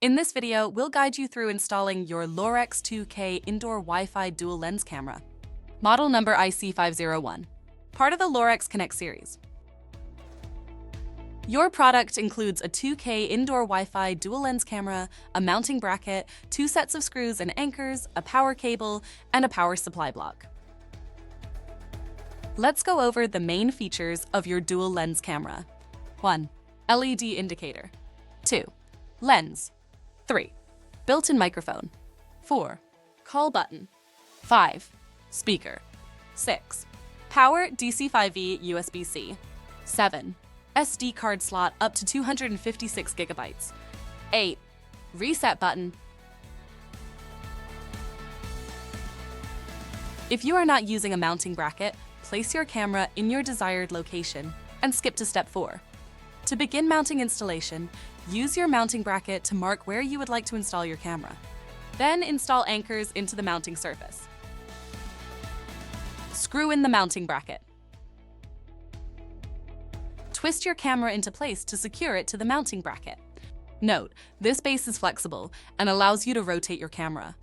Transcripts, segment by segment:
In this video, we'll guide you through installing your Lorex 2K indoor Wi-Fi dual lens camera. Model number IC501, part of the Lorex Connect series. Your product includes a 2K indoor Wi-Fi dual lens camera, a mounting bracket, 2 sets of screws and anchors, a power cable, and a power supply block. Let's go over the main features of your dual lens camera. 1. LED indicator. 2. Lens. 3. Built-in microphone. 4. Call button. 5. Speaker. 6. Power DC5E USB-C. 7. SD card slot up to 256 gigabytes. 8. Reset button. If you are not using a mounting bracket, place your camera in your desired location and skip to step 4. To begin mounting installation, use your mounting bracket to mark where you would like to install your camera. Then install anchors into the mounting surface. Screw in the mounting bracket. Twist your camera into place to secure it to the mounting bracket. Note, this base is flexible and allows you to rotate your camera.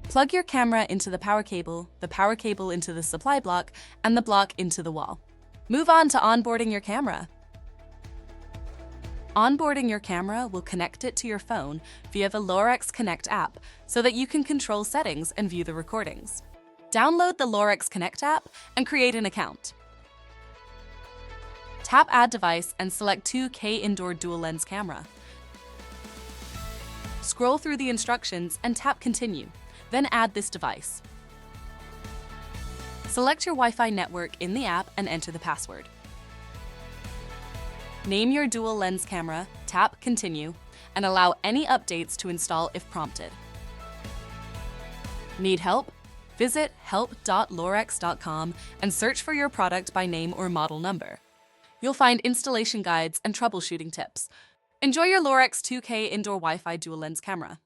Plug your camera into the power cable into the supply block, and the block into the wall. Move on to onboarding your camera. Onboarding your camera will connect it to your phone via the Lorex Connect app so that you can control settings and view the recordings. Download the Lorex Connect app and create an account. Tap Add Device and select 2K Indoor Dual Lens Camera. Scroll through the instructions and tap Continue, then add this device. Select your Wi-Fi network in the app and enter the password. Name your dual lens camera, tap Continue, and allow any updates to install if prompted. Need help? Visit help.lorex.com and search for your product by name or model number. You'll find installation guides and troubleshooting tips. Enjoy your Lorex 2K indoor Wi-Fi dual lens camera.